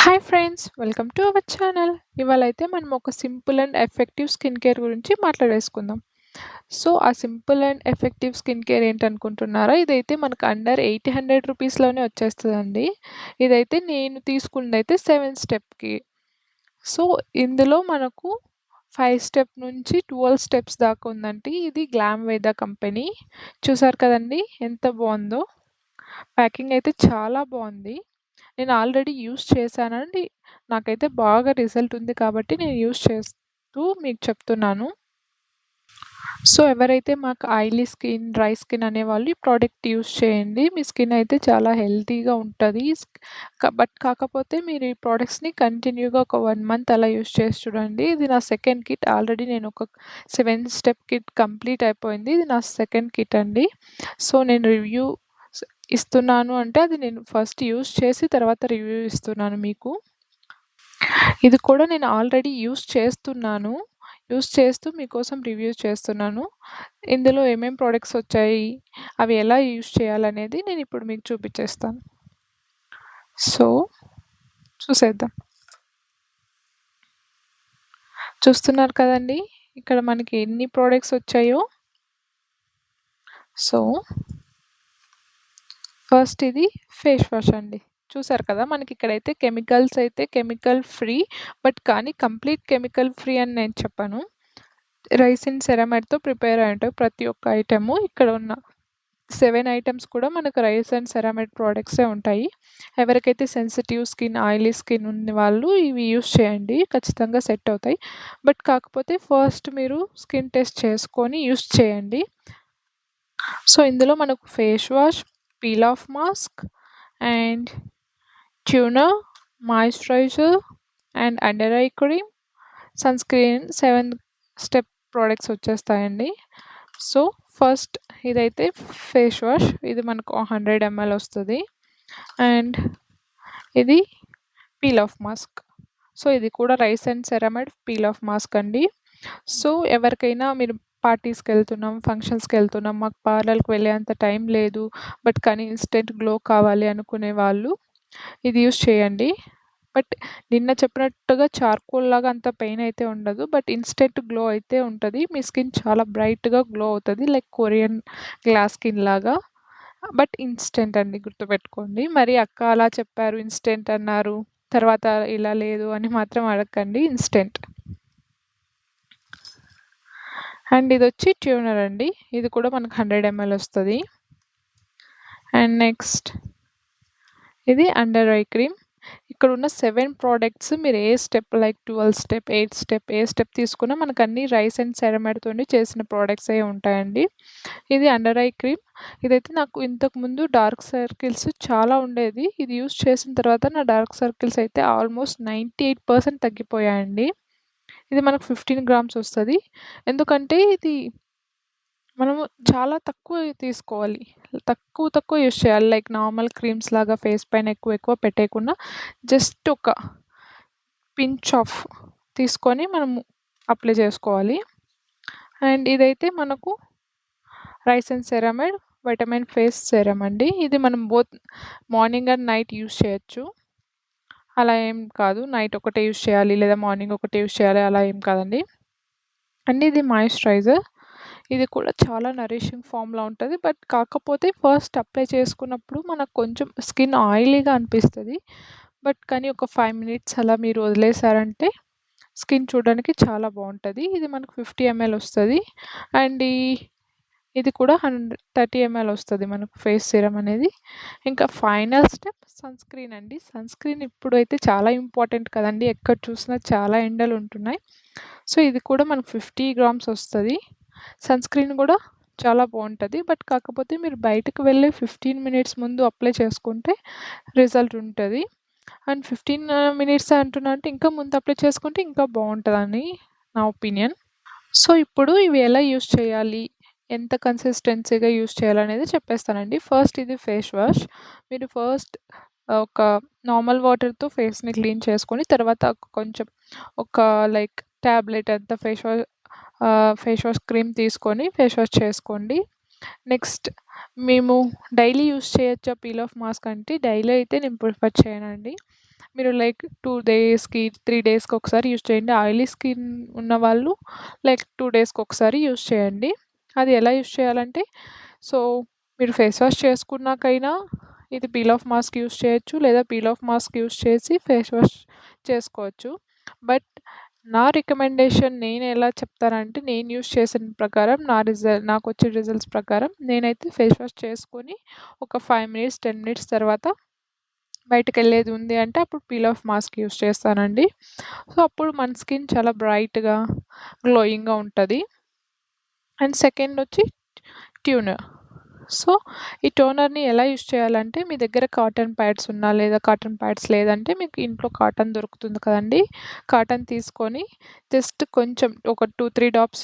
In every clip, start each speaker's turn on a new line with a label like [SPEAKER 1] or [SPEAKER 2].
[SPEAKER 1] Hi friends! Welcome to our channel. ఇవాళైతే మనం ఒక simple and effective skin care గురించి మాట్లాడేసుకుందాం. సో, ఆ simple and effective skin care ఏంటనుకుంటున్నారా? ఇదైతే మనకు అండర్ 800 రూపీస్‌లోనే వచ్చేస్తదండి. ఇదైతే నేను తీసుకుందైతే 7 స్టెప్‌కి. సో, ఇందులో మనకు 5 స్టెప్ నుంచి 12 స్టెప్స్ దాకా ఉందండి. ఇది గ్లామ్‌వేద కంపెనీ. చూసారు కదండీ! ఎంత బావుందో. ప్యాకింగ్ అయితే చాలా బావుంది. నేను ఆల్రెడీ యూజ్ చేశానండి. నాకైతే బాగా రిజల్ట్ ఉంది కాబట్టి నేను యూజ్ చేస్తూ మీకు చెప్తున్నాను. సో, ఎవరైతే మాకు ఆయిలీ స్కిన్, డ్రై స్కిన్ అనేవాళ్ళు ఈ ప్రోడక్ట్ యూజ్ చేయండి. మీ స్కిన్ అయితే చాలా హెల్తీగా ఉంటది. కాకపోతే మీరు ఈ ప్రొడక్ట్స్‌ని కంటిన్యూగా ఒక 1 మంత్ అలా యూజ్ చేసి చూడండి. ఇది నా సెకండ్ కిట్. ఆల్రెడీ నేను ఒక 7 స్టెప్ కిట్ కంప్లీట్ అయిపోయింది. ఇది నా సెకండ్ కిట్ అండి. సో, నేను రివ్యూ స్ ఇస్తున్నాను అంటే అది నేను ఫస్ట్ యూజ్ చేసి తర్వాత రివ్యూ ఇస్తున్నాను మీకు. ఇది కూడా నేను ఆల్రెడీ యూజ్ చేస్తున్నాను. యూజ్ చేస్తూ మీకోసం రివ్యూ చేస్తున్నాను. ఇందులో ఏమేం ప్రొడక్ట్స్ వచ్చాయి, అవి ఎలా యూజ్ చేయాలనేది నేను ఇప్పుడు మీకు చూపించేస్తాను. సో, చూసేద్దాం. చూస్తున్నారు కదండీ! ఇక్కడ మనకి ఎన్ని ప్రొడక్ట్స్ వచ్చాయో. సో, ఫస్ట్ ఇది ఫేస్ వాష్ అండి. చూసారు కదా! మనకిక్కడైతే కెమికల్స్ అయితే కెమికల్ ఫ్రీ. కానీ కంప్లీట్ కెమికల్ ఫ్రీ అని నేను చెప్పను. రైసిన్ సెరమైడ్‌తో ప్రిపేర్ అయి ఉంటాయి ప్రతి ఒక్క ఐటెము. ఇక్కడ ఉన్న 7 ఐటెమ్స్ కూడా మనకు రైస్ అండ్ సెరామైడ్ ప్రొడక్ట్సే ఉంటాయి. ఎవరికైతే సెన్సిటివ్ స్కిన్, ఆయిలీ స్కిన్ ఉన్న వాళ్ళు ఇవి యూజ్ చేయండి. ఖచ్చితంగా సెట్ అవుతాయి. కాకపోతే ఫస్ట్ మీరు స్కిన్ టెస్ట్ చేసుకొని యూజ్ చేయండి. సో, ఇందులో మనకు face wash, peel off mask and toner, moisturiser and under eye cream, sunscreen 7 step products వచ్చేస్తాయండి. సో, ఫస్ట్ ఇదైతే ఫేస్ వాష్. ఇది మనకు 100 ml వస్తది. అండ్ ఇది పీల్ ఆఫ్ మాస్క్. సో, ఇది కూడా rice and ceramide peel off mask అండి. So, ఎవరికైనా మీరు పార్టీస్‌కెళ్తున్నాం, ఫంక్షన్స్‌కెళ్తున్నాం, మాకు పార్లర్‌కి వెళ్ళేంత టైం లేదు. కానీ ఇన్‌స్టంట్ గ్లో కావాలి అనుకునే వాళ్ళు ఇది యూజ్ చేయండి. నిన్న చెప్పినట్టుగా చార్కోల్ లాగా అంత పెయిన్ అయితే ఉండదు. ఇన్‌స్టంట్ గ్లో అయితే ఉంటది. మీ స్కిన్ చాలా బ్రైట్‌గా గ్లో అవుతది. లైక్ కొరియన్ గ్లాస్ స్కిన్ లాగా. ఇన్‌స్టంట్ అండి, గుర్తుపెట్టుకోండి. మరి అక్క అలా చెప్పారు, ఇన్‌స్టంట్ అన్నారు, తర్వాత ఇలా లేదు అని మాత్రం అడగకండి. ఇన్‌స్టంట్. అండ్ ఇదొచ్చి ట్యూనర్ అండి. ఇది కూడా మనకు 100 ml వస్తది. అండ్ నెక్స్ట్ ఇది అండర్ ఐ క్రీమ్. ఇక్కడున్న 7 ప్రొడక్ట్స్ మీరు ఏ స్టెప్ లైక్ 12 స్టెప్, 8 స్టెప్ ఏ స్టెప్ తీసుకున్నా మనకన్నీ రైస్ అండ్ సెరమైడ్‌తోని చేసిన ప్రొడక్ట్సే ఉంటాయండి. ఇది అండర్ ఐ క్రీమ్. ఇదైతే నాకు ఇంతకుముందు డార్క్ సర్కిల్స్ చాలా ఉండేది. ఇది యూజ్ చేసిన తర్వాత నా డార్క్ సర్కిల్స్ అయితే ఆల్మోస్ట్ 98% తగ్గిపోయాయండి. ఇది మనకు 15 గ్రామ్స్ వస్తది. ఎందుకంటే ఇది మనము చాలా తక్కువ తీసుకోవాలి. తక్కువ యూజ్ చేయాలి. లైక్ నార్మల్ క్రీమ్స్ లాగా ఫేస్ పైన ఎక్కువ పెట్టేయకుండా జస్ట్ ఒక పించ్ ఆఫ్ తీసుకొని మనము అప్లై చేసుకోవాలి. అండ్ ఇదైతే మనకు rice and ceramide vitamin face serum అండి. ఇది మనం both morning and night use చేయొచ్చు. అలా ఏం కాదు. నైట్ ఒకటే యూజ్ చేయాలి లేదా మార్నింగ్ ఒకటే యూజ్ చేయాలి అలా ఏం కాదండి. అండ్ ఇది మాయిశ్చరైజర్. ఇది కూడా చాలా నరిషింగ్ ఫామ్‌లో ఉంటది. కాకపోతే ఫస్ట్ అప్లై చేసుకున్నప్పుడు మనకు కొంచెం స్కిన్ ఆయిలీగా అనిపిస్తది. కానీ ఒక 5 మినిట్స్ అలా మీరు వదిలేసారంటే స్కిన్ చూడడానికి చాలా బావుంటది. ఇది మనకు 50 ml వస్తది. అండ్ ఇది కూడా 30 ml వస్తది మనకు ఫేస్ సీరమ్ అనేది. ఇంకా ఫైనల్ స్టెప్ సన్ స్క్రీన్ అండి. సన్ స్క్రీన్ ఇప్పుడైతే చాలా ఇంపార్టెంట్ కదండీ! ఎక్కడ చూసినా చాలా ఎండలు ఉంటున్నాయి. సో, ఇది కూడా మనకు 50 గ్రామ్స్ వస్తది. సన్ స్క్రీన్ కూడా చాలా బావుంటది. కాకపోతే మీరు బయటకు వెళ్ళే 15 మినిట్స్ ముందు అప్లై చేసుకుంటే రిజల్ట్ ఉంటది. అండ్ 15 మినిట్స్ అంటున్నా అంటే ఇంకా ముందు అప్లై చేసుకుంటే ఇంకా బావుంటదని నా ఒపీనియన్. సో, ఇప్పుడు ఇవి ఎలా యూజ్ చేయాలి? ఎంత కన్సిస్టెన్సీగా యూజ్ చేయాలనేది చెప్పేస్తానండి. ఫస్ట్ ఇది ఫేస్ వాష్. మీరు ఫస్ట్ ఒక నార్మల్ వాటర్‌తో ఫేస్‌ని క్లీన్ చేసుకొని తర్వాత కొంచెం ఒక లైక్ టాబ్లెట్ అంత ఫేస్ వాష్ క్రీమ్ తీసుకొని ఫేస్ వాష్ చేసుకోండి. నెక్స్ట్ మేము డైలీ యూజ్ చేయొచ్చా పీల్ ఆఫ్ మాస్క్ అంటే డైలీ అయితే నేను ప్రిఫర్ చేయనండి. మీరు లైక్ 2 డేస్‌కి, 3 డేస్‌కి ఒకసారి యూజ్ చేయండి. ఆయిలీ స్కిన్ ఉన్నవాళ్ళు లైక్ 2 డేస్‌కి ఒకసారి యూజ్ చేయండి. అది ఎలా యూజ్ చేయాలంటే, సో మీరు ఫేస్ వాష్ చేసుకున్నాకైనా ఇది పీల్ ఆఫ్ మాస్క్ యూజ్ చేయొచ్చు. లేదా పీల్ ఆఫ్ మాస్క్ యూజ్ చేసి ఫేస్ వాష్ చేసుకోవచ్చు. బట్ నా రికమెండేషన్ నేనెలా చెప్తానంటే, నేను యూజ్ చేసిన ప్రకారం నాకొచ్చే రిజల్ట్స్ ప్రకారం నేనైతే ఫేస్ వాష్ చేసుకొని ఒక 5 మినిట్స్, 10 మినిట్స్ తర్వాత బయటకెళ్ళేది ఉంది అంటే అప్పుడు పీల్ ఆఫ్ మాస్క్ యూజ్ చేస్తానండి. సో, అప్పుడు మన స్కిన్ చాలా బ్రైట్‌గా, గ్లోయింగ్‌గా ఉంటది. And సెకండొచ్చి tuner. సో, ఈ టోనర్‌ని ఎలా యూజ్ చేయాలంటే, మీ దగ్గర కాటన్ ప్యాడ్స్ ఉన్నా, లేదా కాటన్ ప్యాడ్స్ లేదంటే మీకు ఇంట్లో కాటన్ దొరుకుతుంది కదండీ! కాటన్ తీసుకొని జస్ట్ కొంచెం ఒక 2, 3 డాప్స్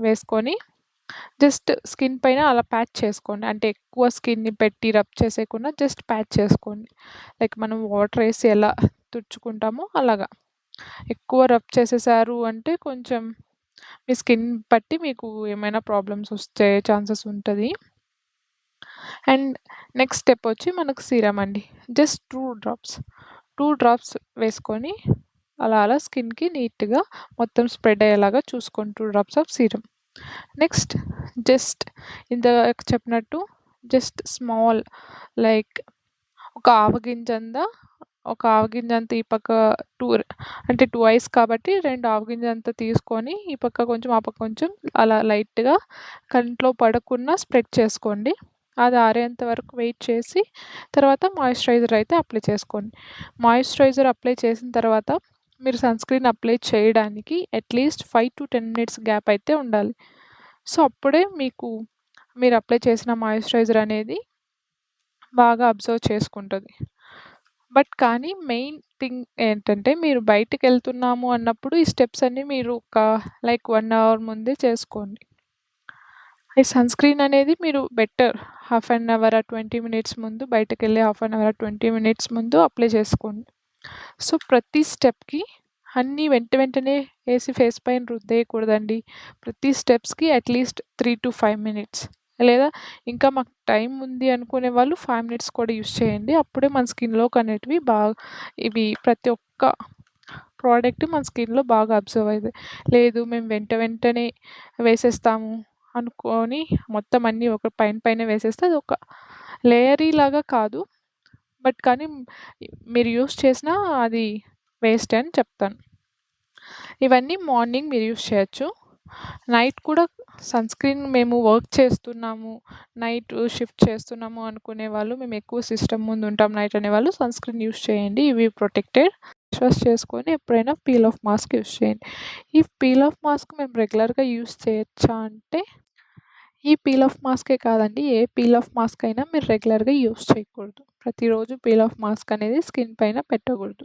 [SPEAKER 1] వేసుకొని జస్ట్ స్కిన్ పైన అలా ప్యాచ్ చేసుకోండి. అంటే ఎక్కువ స్కిన్‌ని పెట్టి రబ్ చేసేయకుండా జస్ట్ ప్యాచ్ చేసుకోండి. లైక్ మనం వాటర్ ఏసి ఎలా తుడుచుకుంటామో అలాగా. ఎక్కువ రబ్ చేసేసారు అంటే కొంచెం మీ స్కిన్ బట్టి మీకు ఏమైనా ప్రాబ్లమ్స్ వచ్చే ఛాన్సెస్ ఉంటది. అండ్ నెక్స్ట్ స్టెప్ వచ్చి మనకు సీరమ్ అండి. జస్ట్ 2 డ్రాప్స్ వేసుకొని అలా అలా స్కిన్‌కి నీట్‌గా మొత్తం స్ప్రెడ్ అయ్యేలాగా చూసుకోండి 2 drops of serum. Next just ఇందాక చెప్పినట్టు జస్ట్ స్మాల్ లైక్ ఒక ఆవగింజంత ఈ పక్క 2 అంటే 2 ఐస్ కాబట్టి 2 ఆవగింజంత తీసుకొని ఈ పక్క కొంచెం, ఆ పక్క కొంచెం అలా లైట్‌గా కంట్లో పడకుండా స్ప్రెడ్ చేసుకోండి. అది ఆరేంత వరకు వెయిట్ చేసి తర్వాత మాయిశ్చరైజర్ అయితే అప్లై చేసుకోండి. మాయిశ్చరైజర్ అప్లై చేసిన తర్వాత మీరు సన్‌స్క్రీన్ అప్లై చేయడానికి అట్‌లీస్ట్ 5-10 మినిట్స్ గ్యాప్ అయితే ఉండాలి. సో, అప్పుడే మీరు అప్లై చేసిన మాయిశ్చరైజర్ అనేది బాగా అబ్జర్వ్ చేసుకుంటది. బట్ కానీ మెయిన్ థింగ్ ఏంటంటే, మీరు బయటికెళ్తున్నాము అన్నప్పుడు ఈ స్టెప్స్ అన్నీ మీరు లైక్ 1 అవర్ ముందే చేసుకోండి. ఈ సన్‌స్క్రీన్ అనేది మీరు better half an hour or 20 minutes ముందు బయటకెళ్ళే హాఫ్ అన్ అవర్, 20 మినిట్స్ ముందు అప్లై చేసుకోండి. సో, ప్రతి స్టెప్‌కి అన్నీ వెంటనే ఏసి ఫేస్ పైన రుద్దేయకూడదండి. ప్రతి స్టెప్స్‌కి అట్‌లీస్ట్ 3-5 మినిట్స్ లేదా ఇంకా మాకు టైం ఉంది అనుకునే వాళ్ళు 5 మినిట్స్ కూడా యూజ్ చేయండి. అప్పుడే మన స్కిన్‌లోకనేటివి ఇవి ప్రతి ఒక్క ప్రోడక్ట్ మన స్కిన్‌లో బాగా అబ్జర్వ్ అయితాయి. లేదు మేము వెంటనే వేసేస్తాము అనుకోని మొత్తం అన్నీ ఒక పైనే వేసేస్తే అదొక లేయరీలాగా కాదు. బట్ కానీ మీరు యూజ్ చేసినా అది వేస్టే అని చెప్తాను. ఇవన్నీ మార్నింగ్ మీరు యూజ్ చేయొచ్చు. నైట్ కూడా సన్‌స్క్రీన్ మేము వర్క్ చేస్తున్నాము, నైట్ షిఫ్ట్ చేస్తున్నాము అనుకునే వాళ్ళు, మేము ఎక్కువ సిస్టమ్ ముందు ఉంటాం నైట్ అనేవాళ్ళు సన్‌స్క్రీన్ యూజ్ చేయండి. ఇవి ప్రొటెక్టెడ్. ఫేస్ వాష్ చేసుకొని ఎప్పుడైనా పీల్ ఆఫ్ మాస్క్ యూజ్ చేయండి. ఈ పీల్ ఆఫ్ మాస్క్ మేము రెగ్యులర్‌గా యూజ్ చేయొచ్చా అంటే, ఈ పీల్ ఆఫ్ మాస్కే కాదండి. ఏ పీల్ ఆఫ్ మాస్క్ అయినా మీరు రెగ్యులర్‌గా యూజ్ చేయకూడదు. ప్రతిరోజు పీల్ ఆఫ్ మాస్క్ అనేది స్కిన్ పైన పెట్టకూడదు.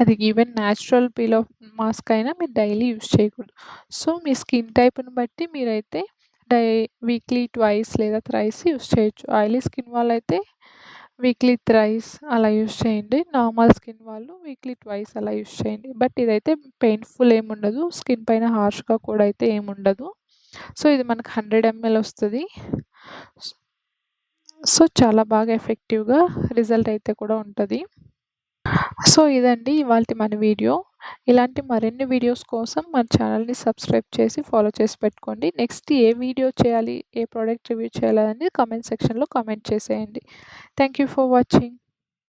[SPEAKER 1] అది even natural peel off mask అయినా మీరు డైలీ యూజ్ చేయకూడదు. సో, మీ స్కిన్ టైప్‌ని బట్టి మీరైతే వీక్లీ ట్వైస్ లేదా థ్రైస్ యూజ్ చేయొచ్చు. ఆయిలీ స్కిన్ వాళ్ళైతే వీక్లీ థ్రైస్ అలా యూజ్ చేయండి. నార్మల్ స్కిన్ వాళ్ళు వీక్లీ ట్వైస్ అలా యూజ్ చేయండి. బట్ ఇదైతే పెయిన్‌ఫుల్ ఏముండదు. స్కిన్ పైన హార్ష్‌గా కూడా అయితే ఏముండదు. సో, ఇది మనకు 100 ఎంఎల్ వస్తది. సో, చాలా బాగా ఎఫెక్టివ్‌గా రిజల్ట్ అయితే కూడా ఉంటది. సో, ఇదండి ఇవాల్టి మన వీడియో. ఇలాంటి మరిన్ని వీడియోస్ కోసం మన ఛానల్‌ని సబ్స్క్రైబ్ చేసి, ఫాలో చేసి పెట్టుకోండి. నెక్స్ట్ ఏ వీడియో చేయాలి, ఏ ప్రొడక్ట్ రివ్యూ చేయాలి అనేది కామెంట్ సెక్షన్‌లో కామెంట్ చేసేయండి. Thank you for watching.